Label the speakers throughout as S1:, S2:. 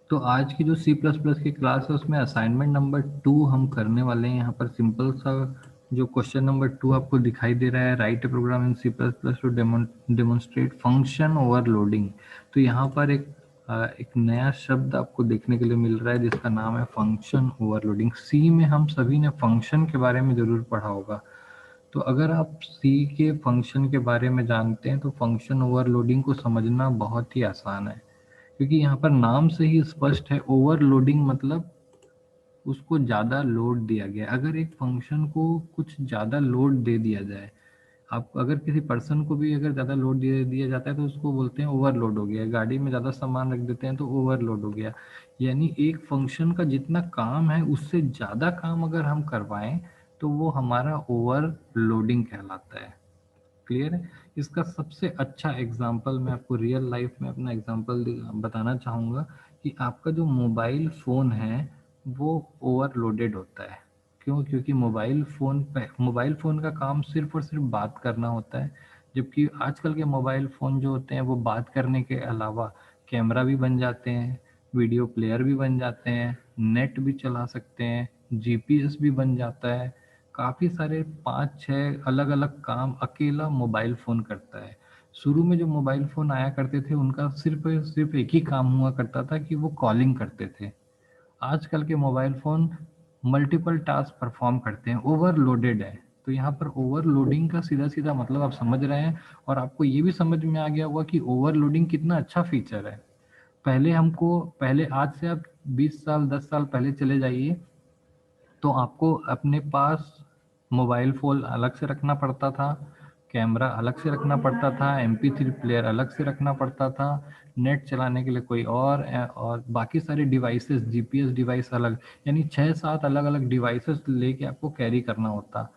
S1: तो आज की जो सी प्लस प्लस की क्लास है उसमें असाइनमेंट नंबर 2 हम करने वाले हैं। यहाँ पर सिंपल सा जो क्वेश्चन नंबर 2 आपको दिखाई दे रहा है, write a program in C plus plus to demonstrate function overloading. तो यहाँ पर एक नया शब्द आपको देखने के लिए मिल रहा है जिसका नाम है फंक्शन ओवरलोडिंग। सी में हम सभी ने फंक्शन के बारे में जरूर पढ़ा होगा। तो अगर आप सी के फंक्शन के बारे में जानते हैं तो फंक्शन ओवरलोडिंग को समझना बहुत ही आसान है, क्योंकि यहाँ पर नाम से ही स्पष्ट है, ओवरलोडिंग मतलब उसको ज़्यादा लोड दिया गया। अगर एक फंक्शन को कुछ ज़्यादा लोड दे दिया जाए, आप अगर किसी पर्सन को भी अगर ज़्यादा लोड दे दिया जाता है तो उसको बोलते हैं ओवरलोड हो गया। गाड़ी में ज़्यादा सामान रख देते हैं तो ओवरलोड हो गया। यानी एक फंक्शन का जितना काम है उससे ज़्यादा काम अगर हम करवाएं तो वो हमारा ओवरलोडिंग कहलाता है। क्लियर है? इसका सबसे अच्छा एग्जाम्पल मैं आपको रियल लाइफ में अपना एग्जाम्पल बताना चाहूँगा कि आपका जो मोबाइल फ़ोन है वो ओवरलोडेड होता है। क्यों? क्योंकि मोबाइल फ़ोन का काम सिर्फ और सिर्फ बात करना होता है, जबकि आजकल के मोबाइल फ़ोन जो होते हैं वो बात करने के अलावा कैमरा भी बन जाते हैं, वीडियो प्लेयर भी बन जाते हैं, नेट भी चला सकते हैं, जीपीएस भी बन जाता है। काफ़ी सारे 5-6 अलग-अलग काम अकेला मोबाइल फ़ोन करता है। शुरू में जो मोबाइल फ़ोन आया करते थे उनका सिर्फ़ एक ही काम हुआ करता था कि वो कॉलिंग करते थे। आजकल के mobile phone multiple task perform करते हैं, ओवरलोडेड है। तो यहाँ पर ओवरलोडिंग का सीधा-सीधा मतलब आप समझ रहे हैं, और आपको ये भी समझ में आ गया होगा कि ओवरलोडिंग कितना अच्छा फ़ीचर है। पहले आज से आप 20 साल 10 साल पहले चले जाइए, तो आपको अपने पास मोबाइल फ़ोन अलग से रखना पड़ता था, कैमरा अलग से रखना पड़ता था, MP3 प्लेयर अलग से रखना पड़ता था, नेट चलाने के लिए कोई और बाकी सारे डिवाइसेस, जीपीएस डिवाइस अलग, यानी 6-7 अलग-अलग डिवाइसेस लेके आपको कैरी करना होता।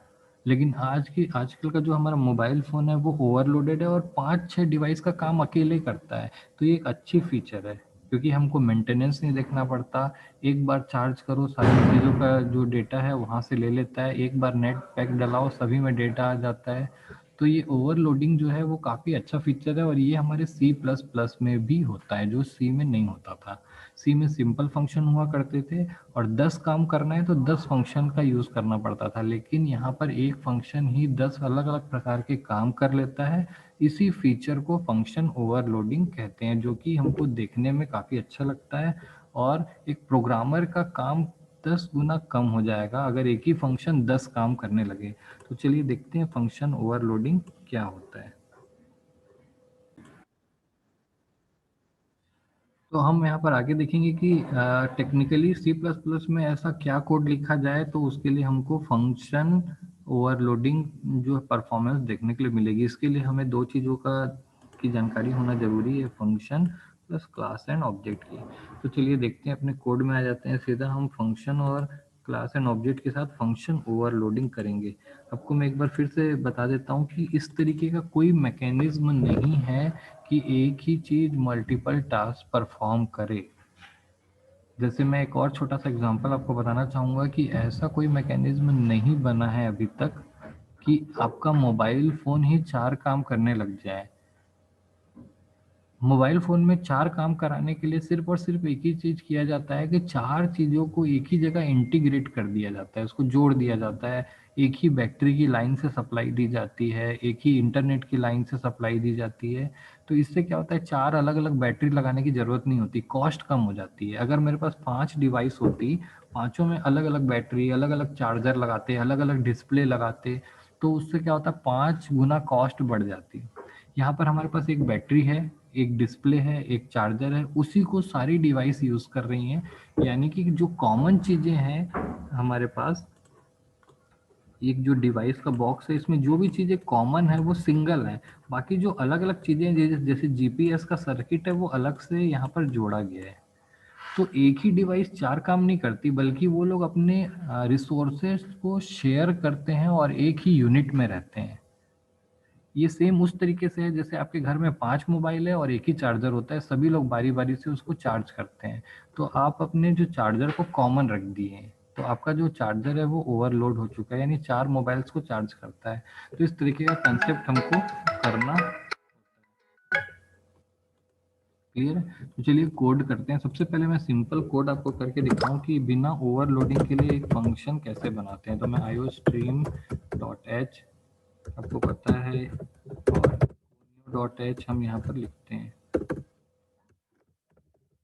S1: लेकिन आजकल का जो हमारा मोबाइल फ़ोन है वो ओवरलोडेड है और 5-6 डिवाइस का काम अकेले करता है। तो ये एक अच्छी फीचर है, क्योंकि हमको मेंटेनेंस नहीं देखना पड़ता। एक बार चार्ज करो, सारी चीज़ों का जो डेटा है वहाँ से ले लेता है, एक बार नेट पैक डलाओ सभी में डेटा आ जाता है। तो ये ओवरलोडिंग जो है वो काफ़ी अच्छा फीचर है, और ये हमारे सी प्लस प्लस में भी होता है जो सी में नहीं होता था। सी में सिंपल फंक्शन हुआ करते थे, और 10 काम करना है तो 10 फंक्शन का यूज़ करना पड़ता था, लेकिन यहाँ पर एक फंक्शन ही 10 अलग अलग प्रकार के काम कर लेता है। इसी फीचर को फंक्शन ओवरलोडिंग कहते हैं, जो कि हमको देखने में काफ़ी अच्छा लगता है, और एक प्रोग्रामर का काम 10 गुना कम हो जाएगा अगर एक ही फंक्शन 10 काम करने लगे। तो चलिए देखते हैं फंक्शन ओवरलोडिंग क्या होता है। तो हम यहाँ पर आगे देखेंगे कि टेक्निकली सी प्लस प्लस में ऐसा क्या कोड लिखा जाए तो उसके लिए हमको फंक्शन ओवरलोडिंग जो परफॉर्मेंस देखने के लिए मिलेगी। इसके लिए हमें दो चीज़ों की जानकारी होना जरूरी है, function plus class and object की। तो चलिए देखते हैं, अपने कोड में आ जाते हैं सीधा। हम फंक्शन और क्लास एंड ऑब्जेक्ट के साथ फंक्शन ओवरलोडिंग करेंगे। आपको मैं एक बार फिर से बता देता हूँ कि इस तरीके का कोई मैकेनिज्म नहीं है कि एक ही चीज मल्टीपल टास्क परफॉर्म करे। जैसे मैं एक और छोटा सा एग्जांपल आपको बताना चाहूँगा कि ऐसा कोई मैकेनिज्म नहीं बना है अभी तक कि आपका मोबाइल फ़ोन ही 4 काम करने लग जाए। मोबाइल फ़ोन में 4 काम कराने के लिए सिर्फ़ और सिर्फ़ एक ही चीज़ किया जाता है कि 4 चीज़ों को एक ही जगह इंटीग्रेट कर दिया जाता है, उसको जोड़ दिया जाता है। एक ही बैटरी की लाइन से सप्लाई दी जाती है, एक ही इंटरनेट की लाइन से सप्लाई दी जाती है। तो इससे क्या होता है, 4 अलग-अलग बैटरी लगाने की ज़रूरत नहीं होती, कॉस्ट कम हो जाती है। अगर मेरे पास 5 डिवाइस होती, पाँचों में अलग-अलग बैटरी, अलग-अलग चार्जर लगाते, अलग-अलग डिस्प्ले लगाते, तो उससे क्या होता है, 5 गुना कॉस्ट बढ़ जाती। यहाँ पर हमारे पास एक बैटरी है, एक डिस्प्ले है, एक चार्जर है, उसी को सारी डिवाइस यूज कर रही हैं। यानी कि जो कॉमन चीजें हैं हमारे पास, एक जो डिवाइस का बॉक्स है इसमें जो भी चीजें कॉमन है वो सिंगल है। बाकी जो अलग अलग चीजें जैसे जीपीएस का सर्किट है वो अलग से यहाँ पर जोड़ा गया है। तो एक ही डिवाइस 4 काम नहीं करती, बल्कि वो लोग अपने रिसोर्सेज को शेयर करते हैं और एक ही यूनिट में रहते हैं। ये सेम उस तरीके से है जैसे आपके घर में 5 मोबाइल है और एक ही चार्जर होता है, सभी लोग बारी बारी से उसको चार्ज करते हैं। तो आप अपने जो चार्जर को कॉमन रख दिए हैं, तो आपका जो चार्जर है वो ओवरलोड हो चुका है, यानी 4 मोबाइल्स को चार्ज करता है। तो इस तरीके का कंसेप्ट हमको करना। क्लियर है? तो चलिए कोड करते हैं। सबसे पहले मैं सिंपल कोड आपको करके दिखाऊं कि बिना ओवरलोडिंग के लिए एक फंक्शन कैसे बनाते हैं। तो मैं iostream.h आपको पता है और .h हम यहाँ पर लिखते हैं।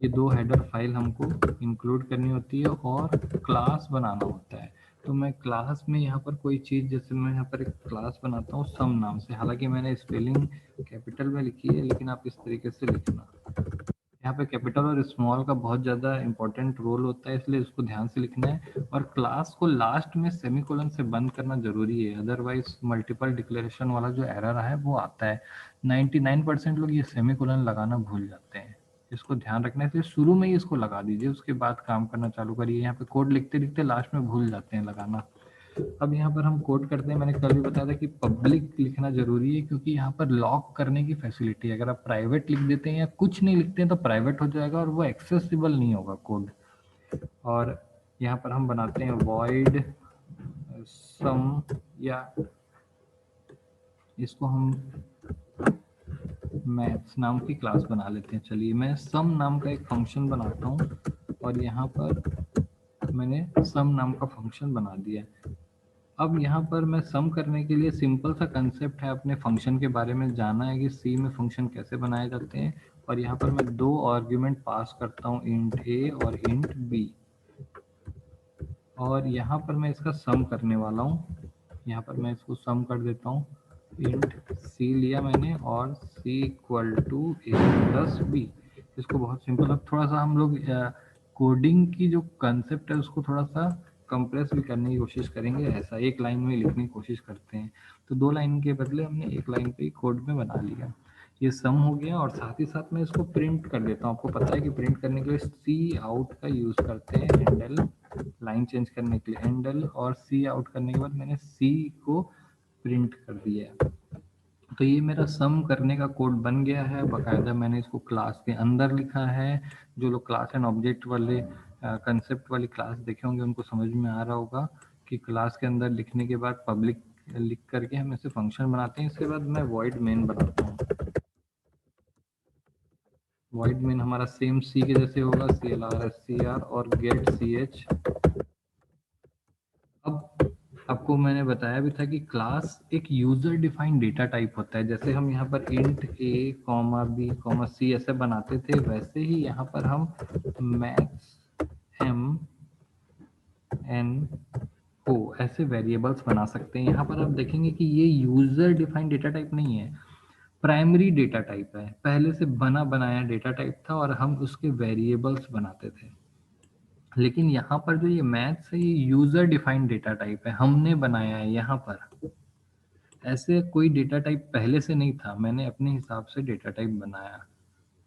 S1: ये दो हेडर फाइल हमको इंक्लूड करनी होती है और क्लास बनाना होता है। तो मैं क्लास में यहाँ पर कोई चीज़, जैसे मैं यहाँ पर एक क्लास बनाता हूँ सम नाम से, हालांकि मैंने स्पेलिंग कैपिटल में लिखी है, लेकिन आप इस तरीके से लिखना। यहाँ पे कैपिटल और स्मॉल का बहुत ज़्यादा इंपॉर्टेंट रोल होता है, इसलिए उसको ध्यान से लिखना है। और क्लास को लास्ट में सेमीकोलन से बंद करना जरूरी है, अदरवाइज मल्टीपल डिक्लेरेशन वाला जो एरर है वो आता है। 99% लोग ये सेमीकोलन लगाना भूल जाते हैं, इसको ध्यान रखना है। इसलिए शुरू में ही इसको लगा दीजिए, उसके बाद काम करना चालू करिए। यहाँ पे कोड लिखते लिखते लास्ट में भूल जाते हैं लगाना। अब यहाँ पर हम कोड करते हैं। मैंने कल भी बताया था कि पब्लिक लिखना जरूरी है, क्योंकि यहाँ पर लॉक करने की फैसिलिटी है। अगर आप प्राइवेट लिख देते हैं या कुछ नहीं लिखते हैं तो प्राइवेट हो जाएगा और वो एक्सेसिबल नहीं होगा कोड। और यहाँ पर हम बनाते हैं void sum, या इसको हम मैथ्स नाम की क्लास बना लेते हैं। चलिए मैं सम नाम का एक फंक्शन बनाता हूँ और यहाँ पर मैंने सम नाम का फंक्शन बना दिया। अब यहाँ पर मैं सम करने के लिए सिंपल सा कंसेप्ट है, अपने फंक्शन के बारे में जाना है कि सी में फंक्शन कैसे बनाए जाते हैं। और यहाँ पर मैं दो आर्ग्यूमेंट पास करता हूँ, इंट ए और इंट बी। और यहाँ पर मैं इसका सम करने वाला हूँ। यहाँ पर मैं इसको सम कर देता हूँ। इंट सी लिया मैंने और C equal to A plus B. इसको बहुत सिंपल, अब थोड़ा सा हम लोग कोडिंग की जो कंसेप्ट है उसको थोड़ा सा कंप्रेस भी करने की कोशिश करेंगे। ऐसा एक लाइन में लिखने की कोशिश करते हैं, तो दो लाइन के बदले हमने एक लाइन पे ही कोड में बना लिया। ये सम हो गया और साथ ही साथ मैं इसको प्रिंट कर देता हूँ। आपको पता है कि प्रिंट करने के लिए सी आउट का यूज करते हैं, हैंडल लाइन चेंज करने के लिए हैंडल, और सी आउट करने के बाद मैंने सी को प्रिंट कर दिया। तो ये मेरा सम करने का कोड बन गया है। बाकायदा मैंने इसको क्लास के अंदर लिखा है। जो लोग क्लास एंड ऑब्जेक्ट वाले कंसेप्ट वाली क्लास देखे होंगे उनको समझ में आ रहा होगा कि क्लास के अंदर लिखने के बाद पब्लिक लिख करके हम इसे फंक्शन बनाते हैं। इसके बाद मैं वॉइड मेन बनाता हूँ। वॉइड मेन हमारा सेम सी के जैसे होगा, CLR और गेट CH। अब आपको मैंने बताया भी था कि क्लास एक यूजर डिफाइंड डेटा टाइप होता है। जैसे हम यहाँ पर int a comma b comma c ऐसे बनाते थे, वैसे ही यहाँ पर हम मैथ्स m n o ऐसे वेरिएबल्स बना सकते हैं। यहाँ पर आप देखेंगे कि ये यूजर डिफाइंड डेटा टाइप नहीं है, प्राइमरी डेटा टाइप है। पहले से बना बनाया डेटा टाइप था और हम उसके वेरिएबल्स बनाते थे। लेकिन यहाँ पर जो ये मैथ्स है ये यूजर डिफाइंड डेटा टाइप है, हमने बनाया है। यहाँ पर ऐसे कोई डेटा टाइप पहले से नहीं था, मैंने अपने हिसाब से डेटा टाइप बनाया।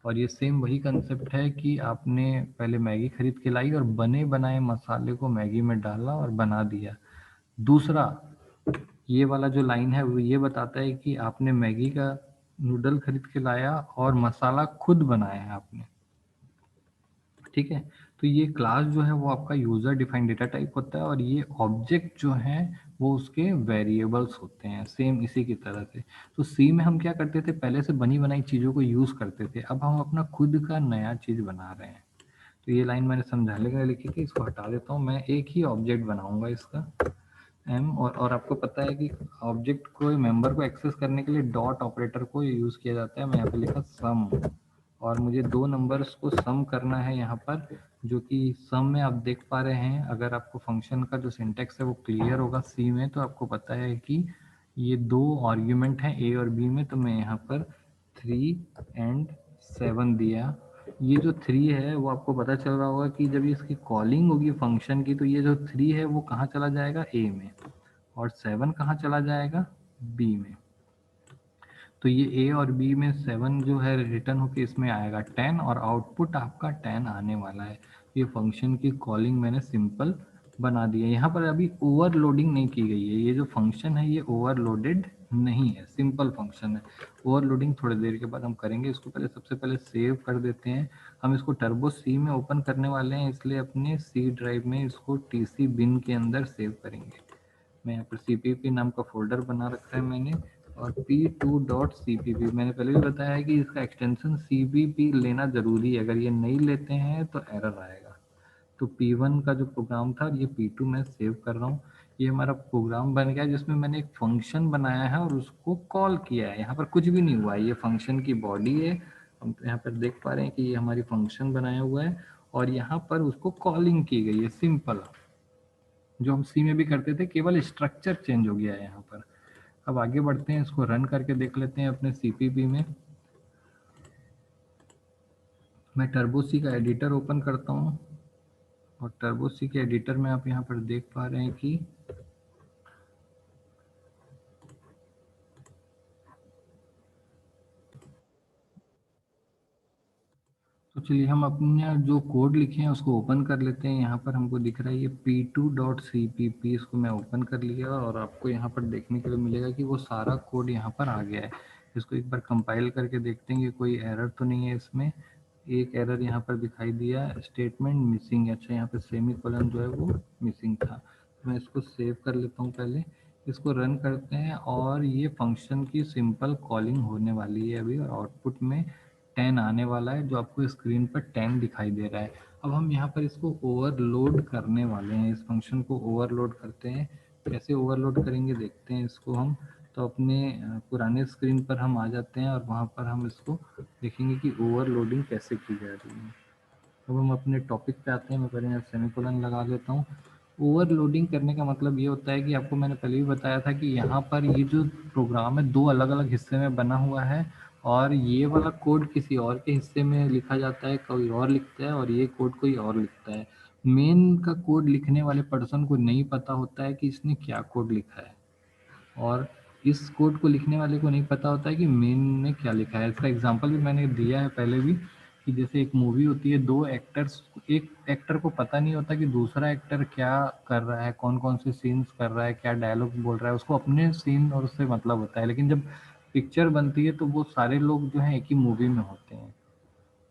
S1: और ये सेम वही कंसेप्ट है कि आपने पहले मैगी खरीद के लाई और बने बनाए मसाले को मैगी में डाला और बना दिया। दूसरा, ये वाला जो लाइन है वो ये बताता है कि आपने मैगी का नूडल खरीद के लाया और मसाला खुद बनाया है आपने। ठीक है, तो ये क्लास जो है वो आपका यूजर डिफाइंड डेटा टाइप होता है और ये ऑब्जेक्ट जो है वो उसके वेरिएबल्स होते हैं, सेम इसी की तरह से। तो सी में हम क्या करते थे, पहले से बनी बनाई चीज़ों को यूज़ करते थे, अब हम अपना खुद का नया चीज़ बना रहे हैं। तो ये लाइन मैंने समझाने के लिए लिखी थी, इसको हटा देता हूँ। मैं एक ही ऑब्जेक्ट बनाऊंगा इसका एम, और आपको पता है कि ऑब्जेक्ट को मेंबर को एक्सेस करने के लिए डॉट ऑपरेटर को यूज़ किया जाता है। मैं यहाँ पे लिखा सम, और मुझे दो नंबर्स को सम करना है यहाँ पर, जो कि सम में आप देख पा रहे हैं। अगर आपको फंक्शन का जो सिंटेक्स है वो क्लियर होगा सी में, तो आपको पता है कि ये दो आर्ग्यूमेंट हैं ए और बी में। तो मैं यहाँ पर 3 एंड 7 दिया। ये जो 3 है वो आपको पता चल रहा होगा कि जब इसकी कॉलिंग होगी फंक्शन की, तो ये जो 3 है वो कहाँ चला जाएगा, ए में, और 7 कहाँ चला जाएगा, बी में। तो ये ए और बी में 7 जो है रिटर्न होके इसमें आएगा 10, और आउटपुट आपका 10 आने वाला है। ये फंक्शन की कॉलिंग मैंने सिंपल बना दी है। यहाँ पर अभी ओवरलोडिंग नहीं की गई है, ये जो फंक्शन है ये ओवरलोडेड नहीं है, सिंपल फंक्शन है। ओवरलोडिंग थोड़ी देर के बाद हम करेंगे। इसको पहले सबसे पहले सेव कर देते हैं। हम इसको टर्बो सी में ओपन करने वाले हैं, इसलिए अपने सी ड्राइव में इसको TC bin के अंदर सेव करेंगे। मैं यहाँ पर CPP नाम का फोल्डर बना रखा है मैंने, और p2.cpp मैंने पहले भी बताया है कि इसका एक्सटेंशन cpp लेना जरूरी है, अगर ये नहीं लेते हैं तो एरर आएगा। तो P1 का जो प्रोग्राम था ये P2 में सेव कर रहा हूँ। ये हमारा प्रोग्राम बन गया जिसमें मैंने एक फंक्शन बनाया है और उसको कॉल किया है। यहाँ पर कुछ भी नहीं हुआ है, ये फंक्शन की बॉडी है। हम यहाँ पर देख पा रहे हैं कि ये हमारी फंक्शन बनाया हुआ है और यहाँ पर उसको कॉलिंग की गई है सिंपल, जो हम सी में भी करते थे, केवल स्ट्रक्चर चेंज हो गया है यहाँ पर। अब आगे बढ़ते हैं, इसको रन करके देख लेते हैं अपने CPP में। मैं टर्बो सी का एडिटर ओपन करता हूँ और टर्बो सी के एडिटर में आप यहाँ पर देख पा रहे हैं कि तो चलिए हम अपने जो कोड लिखे हैं उसको ओपन कर लेते हैं। यहाँ पर हमको दिख रहा है ये p2.cpp, इसको मैं ओपन कर लिया और आपको यहाँ पर देखने के लिए मिलेगा कि वो सारा कोड यहाँ पर आ गया है। इसको एक बार कंपाइल करके देखते हैं कि कोई एरर तो नहीं है इसमें। एक एरर यहाँ पर दिखाई दिया, स्टेटमेंट मिसिंग है। अच्छा, यहाँ पर सेमी कोलन जो है वो मिसिंग था। मैं इसको सेव कर लेता हूँ पहले, इसको रन करते हैं और ये फंक्शन की सिंपल कॉलिंग होने वाली है अभी, और आउटपुट में 10 आने वाला है, जो आपको स्क्रीन पर 10 दिखाई दे रहा है। अब हम यहाँ पर इसको ओवरलोड करने वाले हैं, इस फंक्शन को ओवरलोड करते हैं। कैसे ओवरलोड करेंगे देखते हैं इसको हम। तो अपने पुराने स्क्रीन पर हम आ जाते हैं और वहाँ पर हम इसको देखेंगे कि ओवरलोडिंग कैसे की जा रही है। अब हम अपने टॉपिक पे आते हैं। मैं पहले यहाँ सेमीकोलन लगा लेता हूँ। ओवरलोडिंग करने का मतलब ये होता है कि आपको मैंने पहले भी बताया था कि यहाँ पर ये जो प्रोग्राम है दो अलग अलग हिस्से में बना हुआ है, और ये वाला कोड किसी और के हिस्से में लिखा जाता है, कोई और लिखता है, और ये कोड कोई और लिखता है। मेन का कोड लिखने वाले पर्सन को नहीं पता होता है कि इसने क्या कोड लिखा है, और इस कोड को लिखने वाले को नहीं पता होता है कि मेन ने क्या लिखा है। इसका एग्जांपल भी मैंने दिया है पहले भी, कि जैसे एक मूवी होती है, दो एक्टर्स, एक एक्टर को पता नहीं होता कि दूसरा एक्टर क्या कर रहा है, कौन कौन से सीन्स कर रहा है, क्या डायलॉग बोल रहा है, उसको अपने सीन और उससे मतलब होता है। लेकिन जब पिक्चर बनती है तो वो सारे लोग जो हैं एक ही मूवी में होते हैं।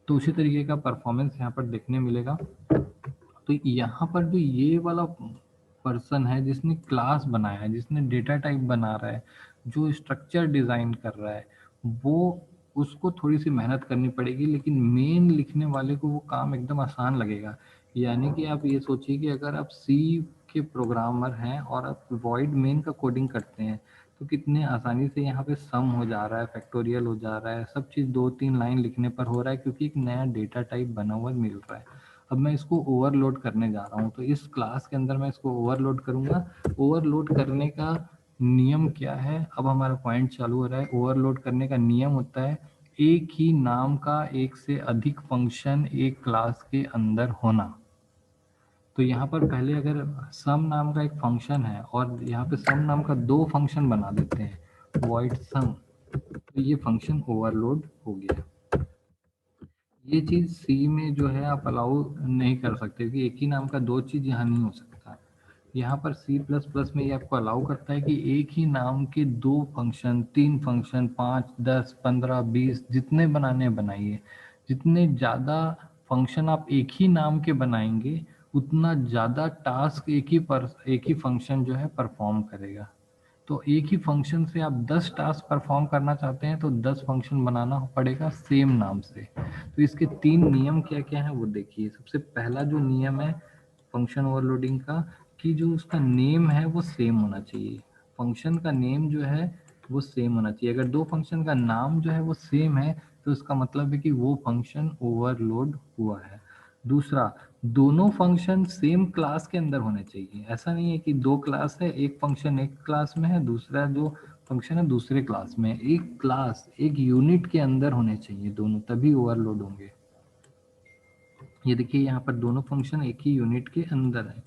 S1: तो उसी तरीके का परफॉर्मेंस यहाँ पर देखने मिलेगा। तो यहाँ पर जो ये वाला पर्सन है जिसने क्लास बनाया है, जिसने डेटा टाइप बना रहा है, जो स्ट्रक्चर डिजाइन कर रहा है, वो उसको थोड़ी सी मेहनत करनी पड़ेगी, लेकिन मेन लिखने वाले को वो काम एकदम आसान लगेगा। यानी कि आप ये सोचिए कि अगर आप सी के प्रोग्रामर हैं और आप वॉइड मेन का कोडिंग करते हैं, तो कितने आसानी से यहाँ पे सम हो जा रहा है, फैक्टोरियल हो जा रहा है, सब चीज़ 2-3 लाइन लिखने पर हो रहा है, क्योंकि एक नया डेटा टाइप बना हुआ मिल रहा है। अब मैं इसको ओवरलोड करने जा रहा हूँ, तो इस क्लास के अंदर मैं इसको ओवरलोड करूंगा। ओवरलोड करने का नियम क्या है, अब हमारा पॉइंट चालू हो रहा है। ओवरलोड करने का नियम होता है एक ही नाम का एक से अधिक फंक्शन एक क्लास के अंदर होना। तो यहाँ पर पहले अगर सम नाम का एक फंक्शन है और यहाँ पे सम नाम का दो फंक्शन बना देते हैं, वॉइड सम, तो ये फंक्शन ओवरलोड हो गया। ये चीज सी में जो है आप अलाउ नहीं कर सकते कि एक ही नाम का दो चीज यहाँ नहीं हो सकता। यहाँ पर सी प्लस प्लस में ये आपको अलाउ करता है कि एक ही नाम के दो फंक्शन, तीन फंक्शन, 5, 10, 15, 20 जितने बनाने बनाइए। जितने ज़्यादा फंक्शन आप एक ही नाम के बनाएंगे, उतना ज़्यादा टास्क एक ही फंक्शन जो है परफॉर्म करेगा। तो एक ही फंक्शन से आप 10 टास्क परफॉर्म करना चाहते हैं तो 10 फंक्शन बनाना पड़ेगा सेम नाम से। तो इसके 3 नियम क्या क्या है वो देखिए। सबसे पहला जो नियम है फंक्शन ओवरलोडिंग का, कि जो उसका नेम है वो सेम होना चाहिए। फंक्शन का नेम जो है वो सेम होना चाहिए। अगर दो फंक्शन का नाम जो है वो सेम है तो उसका मतलब है कि वो फंक्शन ओवरलोड हुआ है। दूसरा, दोनों फंक्शन सेम क्लास के अंदर होने चाहिए। ऐसा नहीं है कि दो क्लास है, एक फंक्शन एक क्लास में है, दूसरा जो फंक्शन है दूसरे क्लास में है। एक क्लास एक यूनिट के अंदर होने चाहिए दोनों, तभी ओवरलोड होंगे। ये देखिए यहाँ पर दोनों फंक्शन एक ही यूनिट के अंदर है।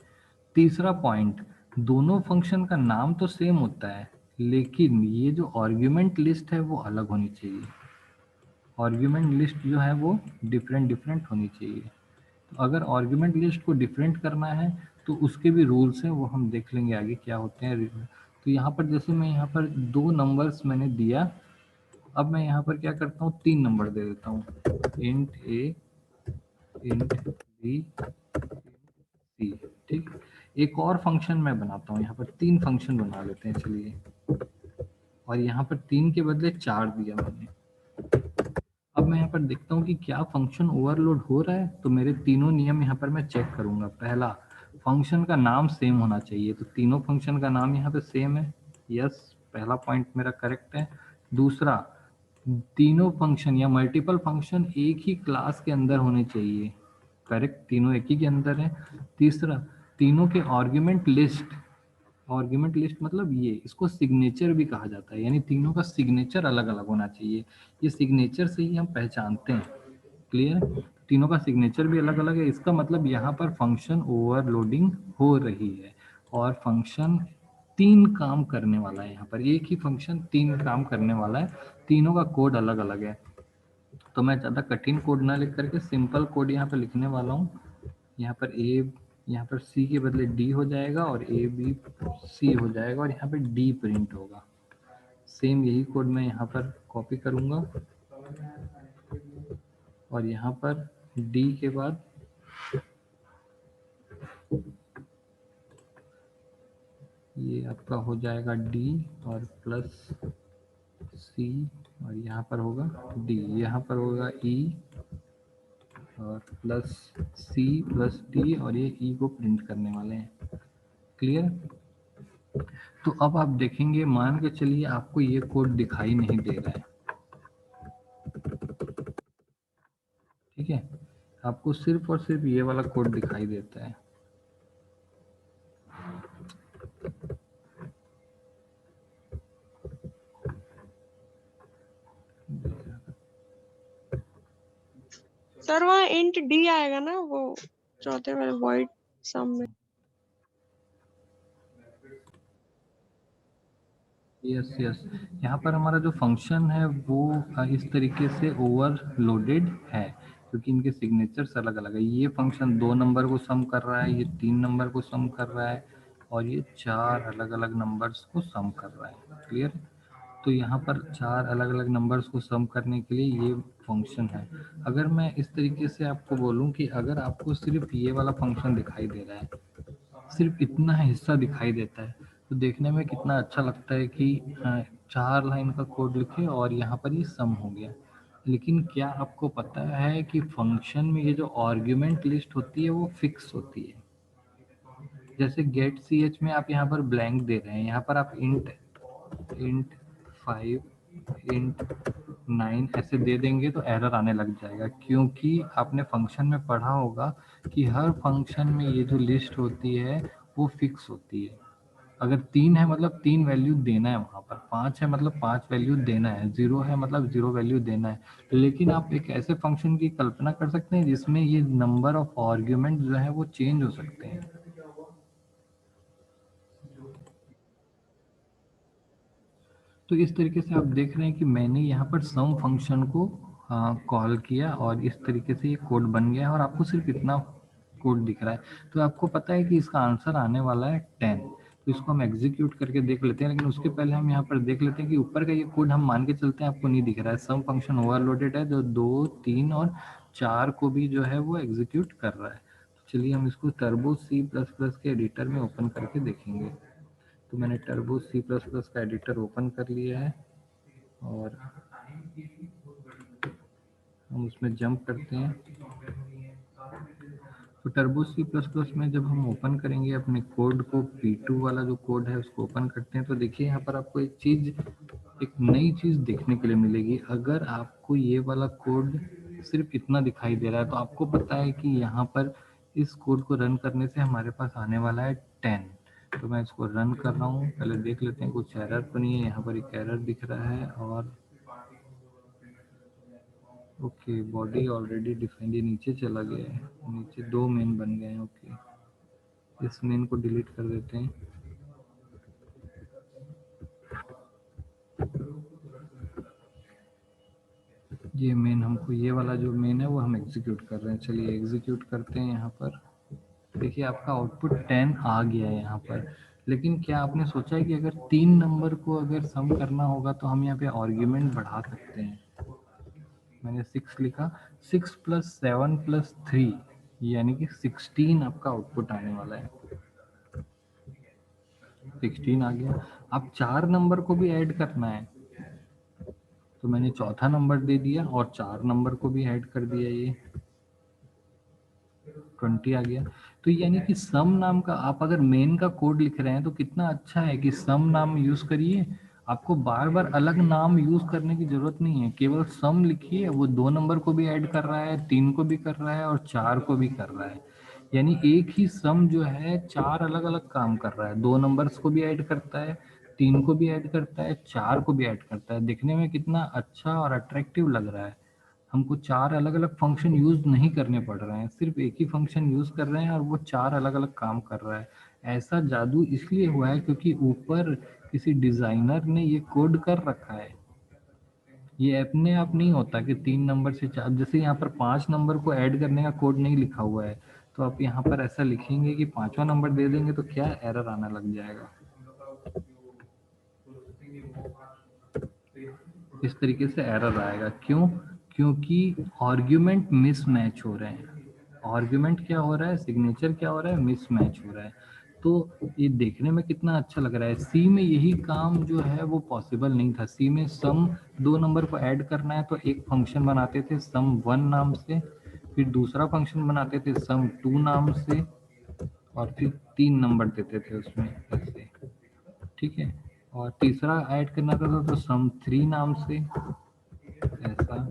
S1: तीसरा पॉइंट, दोनों फंक्शन का नाम तो सेम होता है, लेकिन ये जो आर्ग्यूमेंट लिस्ट है वो अलग होनी चाहिए। आर्ग्यूमेंट लिस्ट जो है वो डिफरेंट डिफरेंट होनी चाहिए। तो अगर आर्ग्यूमेंट लिस्ट को डिफरेंट करना है तो उसके भी रूल्स हैं, वो हम देख लेंगे आगे क्या होते हैं। तो यहाँ पर जैसे मैं यहाँ पर दो नंबर्स मैंने दिया, अब मैं यहाँ पर क्या करता हूँ, 3 नंबर दे देता हूँ, इंट ए, इंट बी, सी। ठीक, एक और फंक्शन मैं बनाता हूँ, यहाँ पर 3 फंक्शन बना लेते हैं चलिए। और यहाँ पर 3 के बदले 4 दिया मैंने। अब मैं यहाँ पर देखता हूँ कि क्या फंक्शन ओवरलोड हो रहा है, तो मेरे तीनों नियम यहाँ पर मैं चेक करूंगा। पहला, फंक्शन का नाम सेम होना चाहिए, तो तीनों फंक्शन का नाम यहाँ पे सेम है, यस, पहला पॉइंट मेरा करेक्ट है। दूसरा, तीनों फंक्शन या मल्टीपल फंक्शन एक ही क्लास के अंदर होने चाहिए, करेक्ट, तीनों एक ही के अंदर है। तीसरा, तीनों के आर्ग्यूमेंट लिस्ट, आर्ग्यूमेंट लिस्ट मतलब ये, इसको सिग्नेचर भी कहा जाता है, यानी तीनों का सिग्नेचर अलग अलग होना चाहिए, ये सिग्नेचर से ही हम पहचानते हैं, क्लियर। तीनों का सिग्नेचर भी अलग अलग है, इसका मतलब यहाँ पर फंक्शन ओवरलोडिंग हो रही है और फंक्शन 3 काम करने वाला है। यहाँ पर एक ही फंक्शन 3 काम करने वाला है, तीनों का कोड अलग अलग है। तो मैं ज़्यादा कठिन कोड ना लिख करके सिंपल कोड यहाँ पर लिखने वाला हूँ। यहाँ पर ए, यहाँ पर सी के बदले डी हो जाएगा और ए बी सी हो जाएगा और यहाँ पे डी प्रिंट होगा। सेम यही कोड मैं यहाँ पर कॉपी करूँगा और यहाँ पर डी के बाद ये आपका हो जाएगा डी और प्लस सी और यहाँ पर होगा डी, यहाँ पर होगा ई और प्लस सी प्लस डी और ये ई को प्रिंट करने वाले हैं, क्लियर। तो अब आप देखेंगे, मान के चलिए आपको ये कोड दिखाई नहीं दे रहा है, ठीक है, आपको सिर्फ और सिर्फ ये वाला कोड दिखाई देता है।
S2: सर वहाँ इंट डी आएगा ना, वो चौथे वाले वॉइड सम में।
S1: यस यस, यहाँ पर हमारा जो फंक्शन है वो इस तरीके से ओवरलोडेड है क्योंकि इनके सिग्नेचर्स अलग अलग है। ये फंक्शन 2 नंबर को सम कर रहा है, ये 3 नंबर को सम कर रहा है और ये 4 अलग अलग नंबर्स को सम कर रहा है, क्लियर। तो यहाँ पर 4 अलग अलग नंबर्स को सम करने के लिए ये फंक्शन है। अगर मैं इस तरीके से आपको बोलूँ कि अगर आपको सिर्फ ये वाला फंक्शन दिखाई दे रहा है, सिर्फ इतना हिस्सा दिखाई देता है, तो देखने में कितना अच्छा लगता है कि 4 लाइन का कोड लिखे और यहाँ पर ये सम हो गया। लेकिन क्या आपको पता है कि फंक्शन में ये जो आर्ग्यूमेंट लिस्ट होती है वो फिक्स होती है। जैसे गेट सी एच में आप यहाँ पर ब्लैंक दे रहे हैं, यहाँ पर आप इंट 5 इंट 9 ऐसे दे देंगे तो एरर आने लग जाएगा, क्योंकि आपने फंक्शन में पढ़ा होगा कि हर फंक्शन में ये जो लिस्ट होती है वो फिक्स होती है। अगर 3 है मतलब 3 वैल्यू देना है, वहाँ पर 5 है मतलब 5 वैल्यू देना है, 0 है मतलब 0 वैल्यू देना है। लेकिन आप एक ऐसे फंक्शन की कल्पना कर सकते हैं जिसमें ये नंबर ऑफ आर्ग्यूमेंट जो है वो चेंज हो सकते हैं। तो इस तरीके से आप देख रहे हैं कि मैंने यहाँ पर सम फंक्शन को कॉल किया और इस तरीके से ये कोड बन गया और आपको सिर्फ इतना कोड दिख रहा है। तो आपको पता है कि इसका आंसर आने वाला है 10। तो इसको हम एग्जीक्यूट करके देख लेते हैं, लेकिन उसके पहले हम यहाँ पर देख लेते हैं कि ऊपर का ये कोड हम मान के चलते हैं आपको नहीं दिख रहा है। सम फंक्शन ओवरलोडेड है जो 2, 3 और 4 को भी जो है वो एग्जीक्यूट कर रहा है। तो चलिए हम इसको टर्बो C++ के एडिटर में ओपन करके देखेंगे। तो मैंने टर्बो C++ का एडिटर ओपन कर लिया है और हम उसमें जंप करते हैं। तो टर्बो C++ में जब हम ओपन करेंगे अपने कोड को, P2 वाला जो कोड है उसको ओपन करते हैं, तो देखिए यहाँ पर आपको एक नई चीज़ देखने के लिए मिलेगी। अगर आपको ये वाला कोड सिर्फ इतना दिखाई दे रहा है तो आपको पता है कि यहाँ पर इस कोड को रन करने से हमारे पास आने वाला है 10। तो मैं इसको रन कर रहा हूँ, पहले देख लेते हैं कुछ एरर तो नहीं है। यहाँ पर एक एरर दिख रहा है और ओके, बॉडी ऑलरेडी डिफाइंड, ये नीचे चला गया है, नीचे 2 मेन बन गए हैं। ओके, इस मेन को डिलीट कर देते हैं। ये मेन, हमको ये वाला जो मेन है वो हम एग्जीक्यूट कर रहे हैं। चलिए एग्जीक्यूट करते हैं। यहाँ पर देखिए आपका आउटपुट 10 आ गया है यहाँ पर। लेकिन क्या आपने सोचा है कि अगर 3 नंबर को अगर सम करना होगा तो हम यहाँ पे आर्ग्यूमेंट बढ़ा सकते हैं। मैंने 6 लिखा, 6 + 7 + 3 यानी कि 16 आपका आउटपुट आने वाला है। 16 आ गया। अब 4 नंबर को भी ऐड करना है, तो मैंने चौथा नंबर दे दिया और 4 नंबर को भी ऐड कर दिया, ये 20 आ गया। तो यानी कि सम नाम का आप अगर मेन का कोड लिख रहे हैं तो कितना अच्छा है कि सम नाम यूज करिए, आपको बार बार अलग नाम यूज करने की जरूरत नहीं है, केवल सम लिखिए, वो 2 नंबर को भी ऐड कर रहा है, 3 को भी कर रहा है और 4 को भी कर रहा है। यानी एक ही सम जो है 4 अलग अलग काम कर रहा है, 2 नंबर्स को भी ऐड करता है, 3 को भी ऐड करता है, 4 को भी ऐड करता है। दिखने में कितना अच्छा और अट्रैक्टिव लग रहा है। हमको 4 अलग अलग फंक्शन यूज नहीं करने पड़ रहे हैं, सिर्फ एक ही फंक्शन यूज कर रहे हैं और वो 4 अलग अलग काम कर रहा है। ऐसा जादू इसलिए हुआ है क्योंकि ऊपर किसी डिजाइनर ने ये कोड कर रखा है। ये अपने आप नहीं होता कि 3 नंबर से 4, जैसे यहाँ पर 5 नंबर को ऐड करने का कोड नहीं लिखा हुआ है, तो आप यहाँ पर ऐसा लिखेंगे कि 5वां नंबर दे देंगे तो क्या एरर आना लग जाएगा। इस तरीके से एरर आएगा, क्यों? क्योंकि आर्ग्यूमेंट मिसमैच हो रहे हैं। आर्ग्यूमेंट क्या हो रहा है, सिग्नेचर क्या हो रहा है, मिसमैच हो रहा है। तो ये देखने में कितना अच्छा लग रहा है। सी में यही काम जो है वो पॉसिबल नहीं था। सी में सम 2 नंबर को ऐड करना है तो एक फंक्शन बनाते थे सम 1 नाम से, फिर दूसरा फंक्शन बनाते थे सम 2 नाम से, और फिर 3 नंबर देते थे उसमें ऐसे, ठीक है। और तीसरा ऐड करना था तो सम 3 नाम से, ऐसा,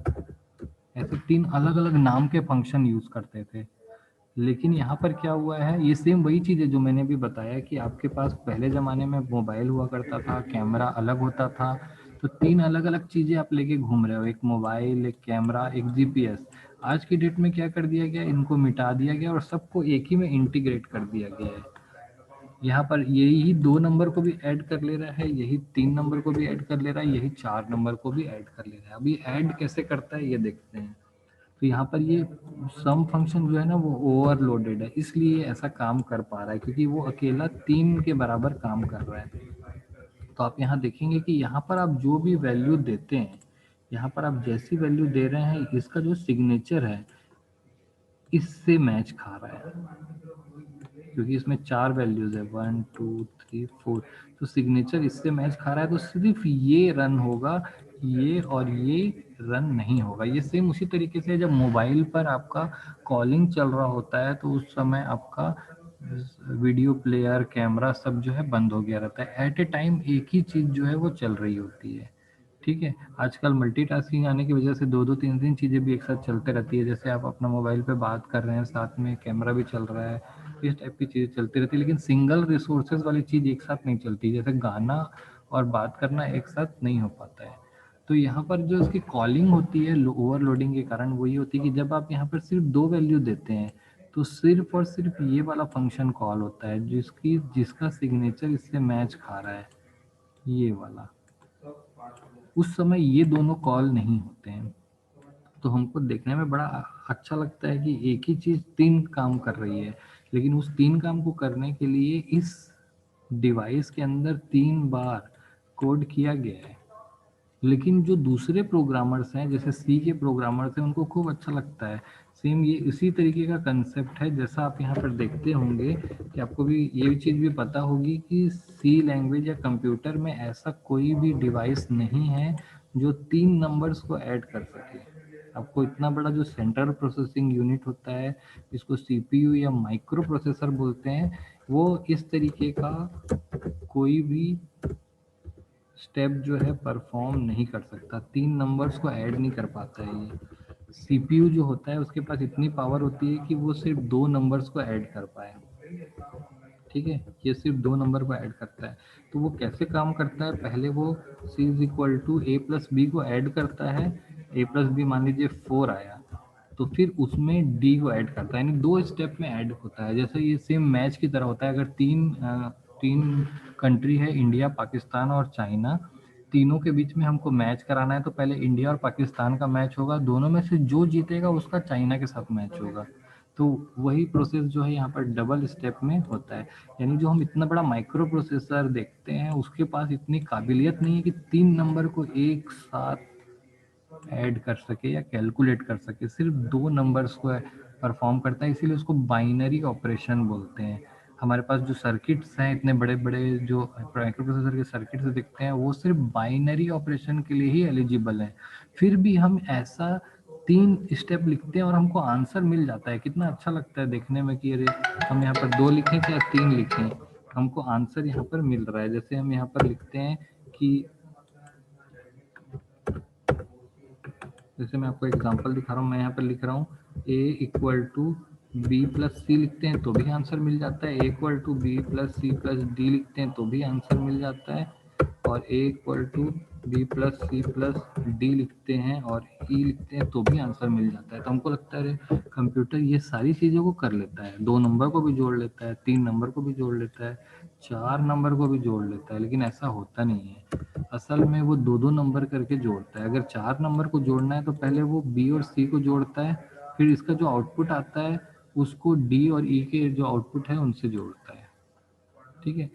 S1: ऐसे 3 अलग अलग नाम के फंक्शन यूज करते थे। लेकिन यहाँ पर क्या हुआ है, ये सेम वही चीज़ है जो मैंने भी बताया कि आपके पास पहले ज़माने में मोबाइल हुआ करता था, कैमरा अलग होता था, तो 3 अलग अलग चीज़ें आप लेके घूम रहे हो, एक मोबाइल, एक कैमरा, एक जीपीएस। आज की डेट में क्या कर दिया गया, इनको मिटा दिया गया और सबको एक ही में इंटीग्रेट कर दिया गया है। यहाँ पर यही 2 नंबर को भी ऐड कर ले रहा है, यही 3 नंबर को भी ऐड कर ले रहा है, यही 4 नंबर को भी ऐड कर ले रहा है। अभी ऐड कैसे करता है ये देखते हैं। तो यहाँ पर ये सम फंक्शन जो है ना वो ओवरलोडेड है, इसलिए ऐसा काम कर पा रहा है क्योंकि वो अकेला 3 के बराबर काम कर रहा है। तो आप यहाँ देखेंगे कि यहाँ पर आप जो भी वैल्यू देते हैं, यहाँ पर आप जैसी वैल्यू दे रहे हैं, इसका जो सिग्नेचर है इससे मैच खा रहा है, क्योंकि इसमें 4 वैल्यूज है 1 2 3 4, तो सिग्नेचर इससे मैच खा रहा है, तो सिर्फ ये रन होगा, ये और ये रन नहीं होगा। ये सेम उसी तरीके से जब मोबाइल पर आपका कॉलिंग चल रहा होता है तो उस समय आपका वीडियो प्लेयर, कैमरा सब जो है बंद हो गया रहता है, एट ए टाइम एक ही चीज जो है वो चल रही होती है, ठीक है। आजकल मल्टीटास्किंग आने की वजह से 2-2 3-3 चीज़ें भी एक साथ चलते रहती है, जैसे आप अपना मोबाइल पे बात कर रहे हैं, साथ में कैमरा भी चल रहा है, इस टाइप की चीज़ें चलती रहती है। लेकिन सिंगल रिसोर्सेज वाली चीज़ एक साथ नहीं चलती, जैसे गाना और बात करना एक साथ नहीं हो पाता है। तो यहाँ पर जो इसकी कॉलिंग होती है ओवरलोडिंग के कारण, वही होती है कि जब आप यहाँ पर सिर्फ 2 वैल्यू देते हैं तो सिर्फ और सिर्फ ये वाला फंक्शन कॉल होता है जिसका सिग्नेचर इससे मैच खा रहा है, ये वाला। उस समय ये दोनों कॉल नहीं होते हैं, तो हमको देखने में बड़ा अच्छा लगता है कि एक ही चीज 3 काम कर रही है, लेकिन उस 3 काम को करने के लिए इस डिवाइस के अंदर 3 बार कोड किया गया है। लेकिन जो दूसरे प्रोग्रामर्स हैं, जैसे सी के प्रोग्रामर्स हैं, उनको खूब अच्छा लगता है। सेम ये इसी तरीके का कंसेप्ट है, जैसा आप यहाँ पर देखते होंगे कि आपको भी ये चीज़ भी पता होगी कि सी लैंग्वेज या कंप्यूटर में ऐसा कोई भी डिवाइस नहीं है जो 3 नंबर्स को ऐड कर सके। आपको इतना बड़ा जो सेंट्रल प्रोसेसिंग यूनिट होता है, जिसको सीपीयू या माइक्रो प्रोसेसर बोलते हैं, वो इस तरीके का कोई भी स्टेप जो है परफॉर्म नहीं कर सकता, 3 नंबर्स को ऐड नहीं कर पाता है ये। सीपीयू जो होता है उसके पास इतनी पावर होती है कि वो सिर्फ 2 नंबर्स को ऐड कर पाए, ठीक है। ये सिर्फ 2 नंबर को ऐड करता है। तो वो कैसे काम करता है, पहले वो c is equal to A plus b को ऐड करता है, ए प्लस बी मान लीजिए 4 आया, तो फिर उसमें डी को ऐड करता है, यानी 2 स्टेप में ऐड होता है। जैसे ये सेम मैच की तरह होता है, अगर तीन कंट्री है, इंडिया, पाकिस्तान और चाइना, तीनों के बीच में हमको मैच कराना है तो पहले इंडिया और पाकिस्तान का मैच होगा, दोनों में से जो जीतेगा उसका चाइना के साथ मैच होगा। तो वही प्रोसेस जो है यहाँ पर डबल स्टेप में होता है। यानी जो हम इतना बड़ा माइक्रो प्रोसेसर देखते हैं उसके पास इतनी काबिलियत नहीं है कि 3 नंबर को एक साथ ऐड कर सके या कैलकुलेट कर सके, सिर्फ 2 नंबर्स को परफॉर्म करता है, इसीलिए उसको बाइनरी ऑपरेशन बोलते हैं। हमारे पास जो सर्किट्स हैं, इतने बड़े बड़े जो माइक्रोप्रोसेसर के सर्किट्स दिखते हैं, वो सिर्फ बाइनरी ऑपरेशन के लिए ही एलिजिबल है। फिर भी हम ऐसा 3 स्टेप लिखते हैं और हमको आंसर मिल जाता है। कितना अच्छा लगता है देखने में कि अरे हम यहाँ पर 2 लिखें चाहे 3 लिखें, हमको आंसर यहाँ पर मिल रहा है। जैसे हम यहाँ पर लिखते हैं कि, जैसे मैं आपको एग्जांपल दिखा रहा हूँ, मैं यहाँ पर लिख रहा हूँ a equal to B plus C, लिखते हैं तो भी आंसर मिल जाता है। a equal to B plus C plus D लिखते हैं तो भी आंसर मिल जाता है। और a equal to B plus C plus D लिखते हैं और e लिखते हैं तो भी आंसर मिल जाता है। तो हमको लगता है कंप्यूटर ये सारी चीज़ों को कर लेता है, 2 नंबर को भी जोड़ लेता है, 3 नंबर को भी जोड़ लेता है, 4 नंबर को भी जोड़ लेता है, लेकिन ऐसा होता नहीं है। असल में वो 2-2 नंबर करके जोड़ता है। अगर 4 नंबर को जोड़ना है तो पहले वो बी और सी को जोड़ता है, फिर इसका जो आउटपुट आता है उसको डी और ई के जो आउटपुट है उनसे जोड़ता है। ठीक है,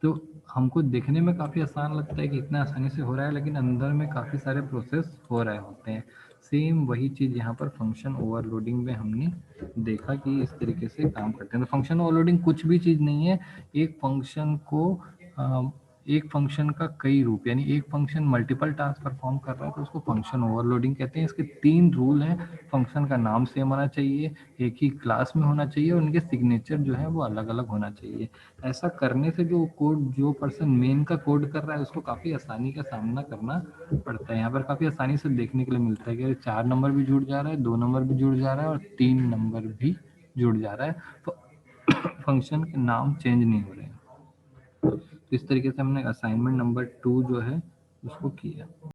S1: तो हमको देखने में काफ़ी आसान लगता है कि इतना आसानी से हो रहा है, लेकिन अंदर में काफ़ी सारे प्रोसेस हो रहे होते हैं। सेम वही चीज़ यहाँ पर फंक्शन ओवरलोडिंग में हमने देखा कि इस तरीके से काम करते हैं। तो फंक्शन ओवरलोडिंग कुछ भी चीज़ नहीं है, एक फंक्शन को एक फंक्शन का कई रूप, यानी एक फंक्शन मल्टीपल टास्क परफॉर्म कर रहा है तो उसको फंक्शन ओवरलोडिंग कहते हैं। इसके 3 रूल हैं। फंक्शन का नाम सेम होना चाहिए, एक ही क्लास में होना चाहिए और उनके सिग्नेचर जो है वो अलग अलग होना चाहिए। ऐसा करने से जो पर्सन मेन का कोड कर रहा है उसको काफ़ी आसानी का सामना करना पड़ता है। यहाँ पर काफ़ी आसानी से देखने के लिए मिलता है कि 4 नंबर भी जुड़ जा रहा है, 2 नंबर भी जुड़ जा रहा है और 3 नंबर भी जुड़ जा रहा है, तो फंक्शन के नाम चेंज नहीं हो रहे हैं। तो इस तरीके से हमने असाइनमेंट नंबर 2 जो है उसको किया।